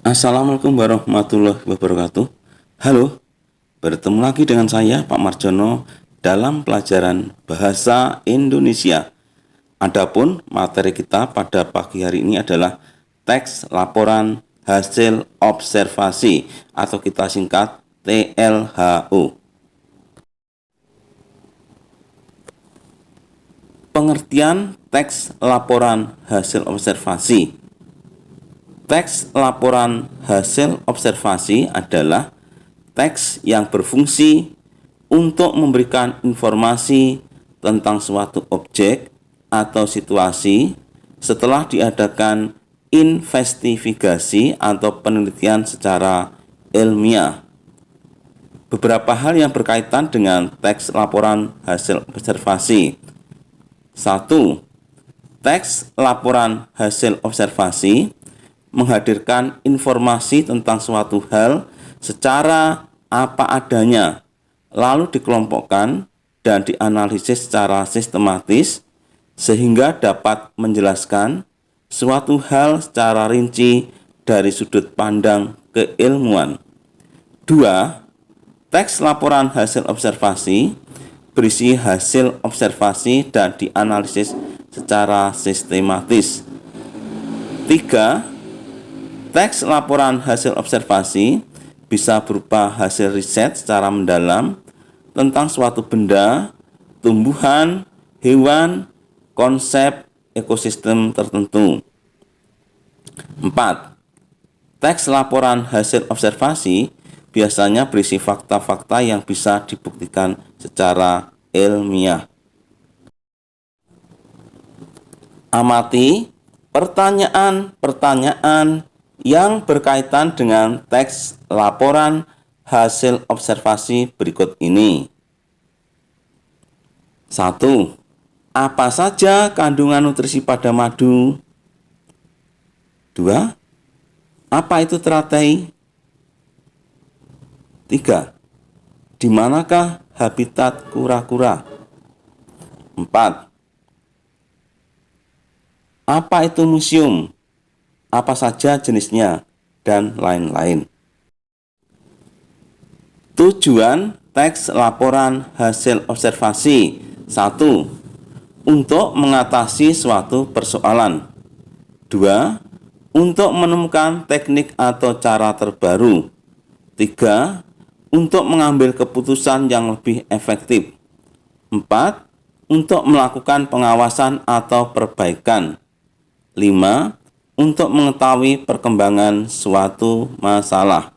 Assalamualaikum warahmatullahi wabarakatuh. Halo, bertemu lagi dengan saya Pak Marjono dalam pelajaran Bahasa Indonesia. Adapun materi kita pada pagi hari ini adalah teks laporan hasil observasi atau kita singkat TLHO. Pengertian teks laporan hasil observasi. Teks laporan hasil observasi adalah teks yang berfungsi untuk memberikan informasi tentang suatu objek atau situasi setelah diadakan investigasi atau penelitian secara ilmiah. Beberapa hal yang berkaitan dengan teks laporan hasil observasi. 1. Teks laporan hasil observasi menghadirkan informasi tentang suatu hal secara apa adanya, lalu dikelompokkan dan dianalisis secara sistematis sehingga dapat menjelaskan suatu hal secara rinci dari sudut pandang keilmuan. 2. Teks laporan hasil observasi berisi hasil observasi dan dianalisis secara sistematis. 3. Teks laporan hasil observasi bisa berupa hasil riset secara mendalam tentang suatu benda, tumbuhan, hewan, konsep ekosistem tertentu. 4. Teks laporan hasil observasi biasanya berisi fakta-fakta yang bisa dibuktikan secara ilmiah. Amati pertanyaan-pertanyaan yang berkaitan dengan teks laporan hasil observasi berikut ini. 1. Apa saja kandungan nutrisi pada madu? 2. Apa itu teratai? 3. Di manakah habitat kura-kura? 4. Apa itu museum? Apa saja jenisnya, dan lain-lain. Tujuan teks laporan hasil observasi. 1. Untuk mengatasi suatu persoalan. 2. Untuk menemukan teknik atau cara terbaru. 3. Untuk mengambil keputusan yang lebih efektif. 4. Untuk melakukan pengawasan atau perbaikan. 5. Untuk mengetahui perkembangan suatu masalah.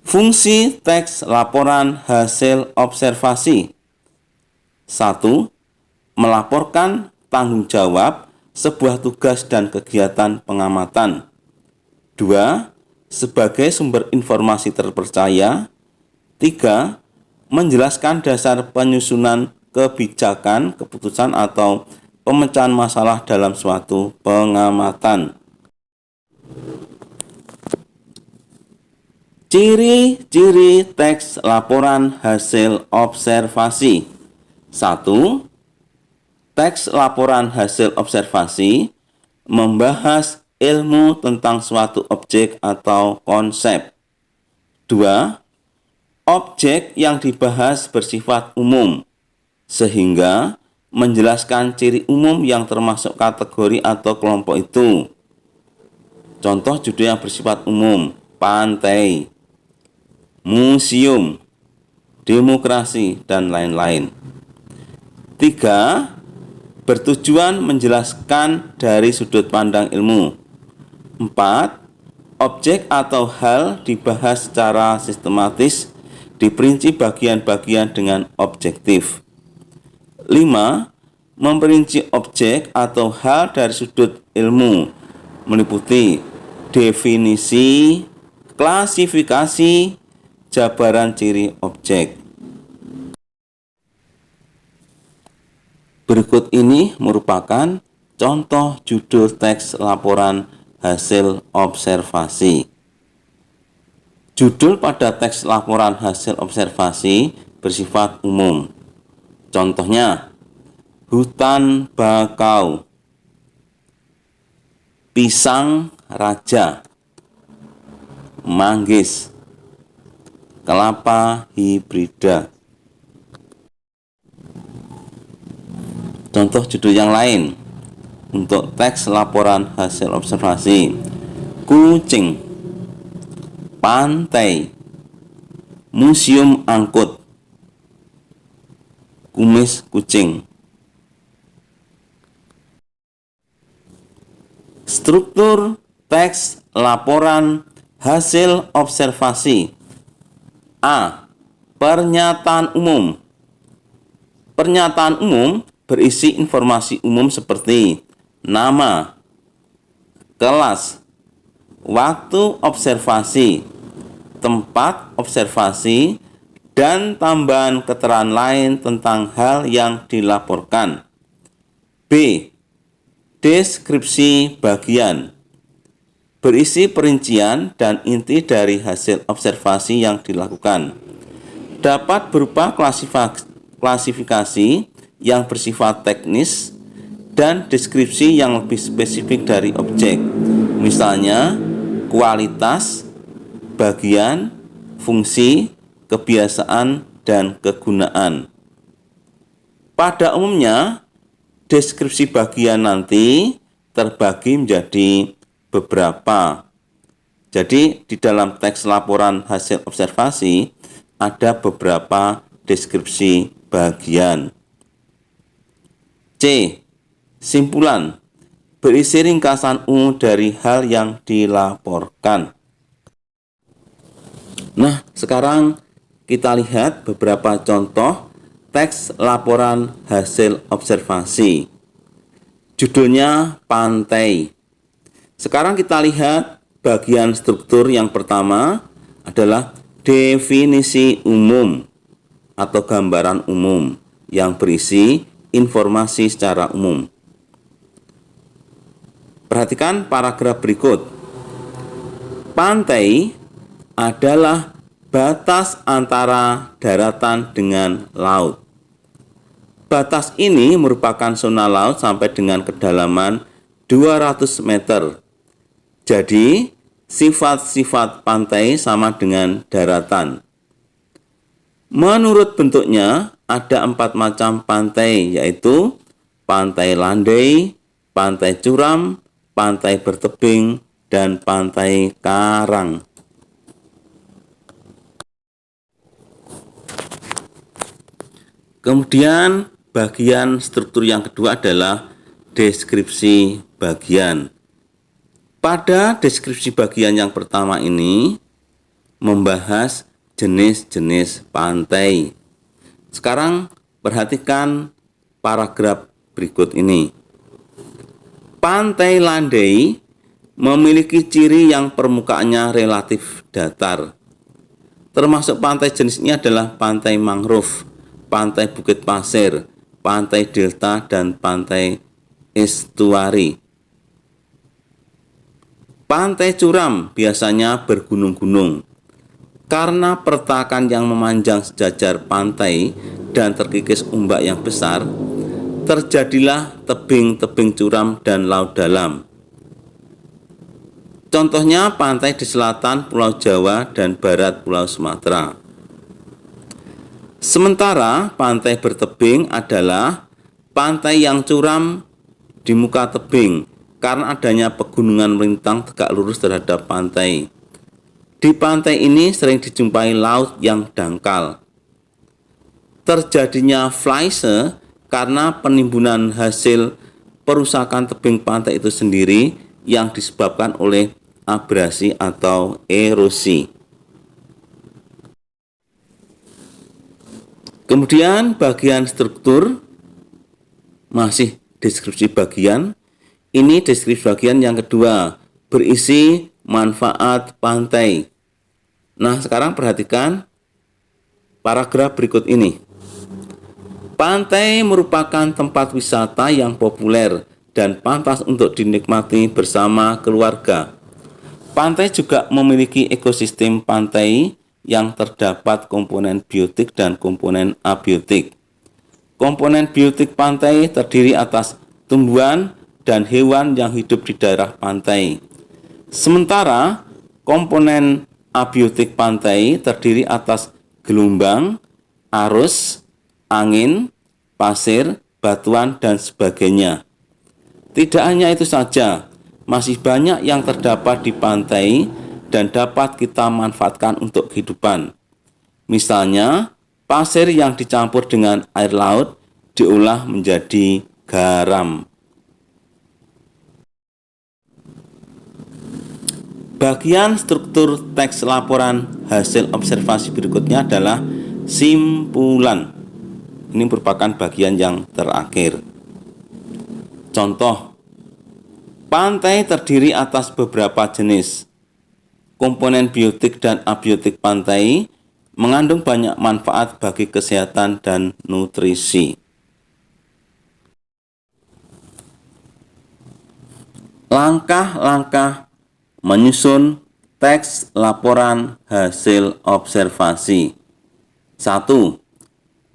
Fungsi teks laporan hasil observasi. 1. Melaporkan tanggung jawab sebuah tugas dan kegiatan pengamatan. 2. Sebagai sumber informasi terpercaya. 3. Menjelaskan dasar penyusunan kebijakan, keputusan atau pemecahan masalah dalam suatu pengamatan. Ciri-ciri teks laporan hasil observasi. 1. Teks laporan hasil observasi membahas ilmu tentang suatu objek atau konsep. 2. Objek yang dibahas bersifat umum, sehingga menjelaskan ciri umum yang termasuk kategori atau kelompok itu. Contoh judul yang bersifat umum: pantai, museum, demokrasi, dan lain-lain. 3. Bertujuan menjelaskan dari sudut pandang ilmu. 4. Objek atau hal dibahas secara sistematis, diperinci bagian-bagian dengan objektif. 5. Memperinci objek atau hal dari sudut ilmu, meliputi definisi, klasifikasi, jabaran ciri objek. Berikut ini merupakan contoh judul teks laporan hasil observasi. Judul pada teks laporan hasil observasi bersifat umum. Contohnya, hutan bakau, pisang raja, manggis, kelapa hibrida. Contoh judul yang lain untuk teks laporan hasil observasi: kucing, pantai, museum angkut, kumis kucing. Struktur teks laporan hasil observasi. A. Pernyataan umum. Pernyataan umum berisi informasi umum seperti nama, kelas, waktu observasi, tempat observasi, dan tambahan keterangan lain tentang hal yang dilaporkan. B. Deskripsi bagian. Berisi perincian dan inti dari hasil observasi yang dilakukan. Dapat berupa klasifikasi yang bersifat teknis dan deskripsi yang lebih spesifik dari objek. Misalnya, kualitas, bagian, fungsi, kebiasaan, dan kegunaan. Pada umumnya, deskripsi bagian nanti terbagi menjadi beberapa. Jadi, di dalam teks laporan hasil observasi ada beberapa deskripsi bagian. C. Simpulan. Berisi ringkasan umum dari hal yang dilaporkan. Nah, sekarang kita lihat beberapa contoh teks laporan hasil observasi. Judulnya pantai. Sekarang kita lihat bagian struktur yang pertama adalah definisi umum atau gambaran umum yang berisi informasi secara umum. Perhatikan paragraf berikut. Pantai adalah batas antara daratan dengan laut. Batas ini merupakan zona laut sampai dengan kedalaman 200 meter. Jadi, sifat-sifat pantai sama dengan daratan. Menurut bentuknya, ada 4 macam pantai, yaitu pantai landai, pantai curam, pantai bertebing, dan pantai karang. Kemudian bagian struktur yang kedua adalah deskripsi bagian. Pada deskripsi bagian yang pertama ini membahas jenis-jenis pantai. Sekarang perhatikan paragraf berikut ini. Pantai landai memiliki ciri yang permukaannya relatif datar. Termasuk pantai jenis ini adalah pantai mangrove, pantai bukit pasir, pantai delta, dan pantai estuari. Pantai curam biasanya bergunung-gunung. Karena pertakan yang memanjang sejajar pantai dan terkikis ombak yang besar, terjadilah tebing-tebing curam dan laut dalam. Contohnya pantai di selatan Pulau Jawa dan barat Pulau Sumatera. Sementara pantai bertebing adalah pantai yang curam di muka tebing karena adanya pegunungan melintang tegak lurus terhadap pantai. Di pantai ini sering dijumpai laut yang dangkal. Terjadinya flyse karena penimbunan hasil perusakan tebing pantai itu sendiri yang disebabkan oleh abrasi atau erosi. Kemudian bagian struktur, masih deskripsi bagian. Ini deskripsi bagian yang kedua, berisi manfaat pantai. Nah, sekarang perhatikan paragraf berikut ini. Pantai merupakan tempat wisata yang populer dan pantas untuk dinikmati bersama keluarga. Pantai juga memiliki ekosistem pantai yang terdapat komponen biotik dan komponen abiotik. Komponen biotik pantai terdiri atas tumbuhan dan hewan yang hidup di daerah pantai. Sementara komponen abiotik pantai terdiri atas gelombang, arus, angin, pasir, batuan, dan sebagainya. Tidak hanya itu saja, masih banyak yang terdapat di pantai dan dapat kita manfaatkan untuk kehidupan. Misalnya, pasir yang dicampur dengan air laut diolah menjadi garam. Bagian struktur teks laporan hasil observasi berikutnya adalah simpulan. Ini merupakan bagian yang terakhir. Contoh, pantai terdiri atas beberapa jenis. Komponen biotik dan abiotik pantai mengandung banyak manfaat bagi kesehatan dan nutrisi. Langkah-langkah menyusun teks laporan hasil observasi. 1.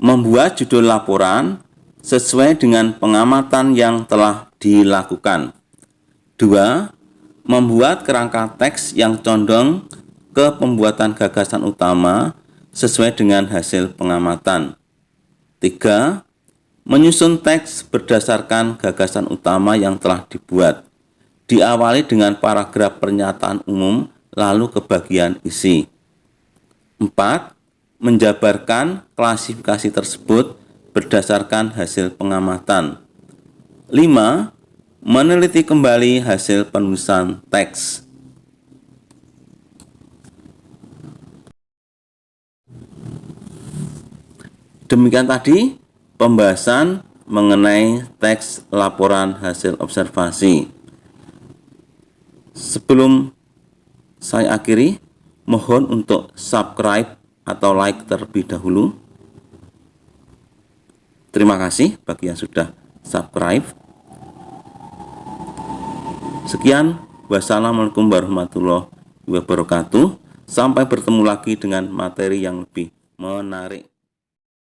Membuat judul laporan sesuai dengan pengamatan yang telah dilakukan. 2. Membuat kerangka teks yang condong ke pembuatan gagasan utama sesuai dengan hasil pengamatan. 3. Menyusun teks berdasarkan gagasan utama yang telah dibuat. Diawali dengan paragraf pernyataan umum, lalu ke bagian isi. 4. Menjabarkan klasifikasi tersebut berdasarkan hasil pengamatan. 5. Meneliti kembali hasil penulisan teks. Demikian tadi pembahasan mengenai teks laporan hasil observasi. Sebelum saya akhiri, mohon untuk subscribe atau like terlebih dahulu. Terima kasih bagi yang sudah subscribe. Sekian, wassalamualaikum warahmatullahi wabarakatuh. Sampai bertemu lagi dengan materi yang lebih menarik.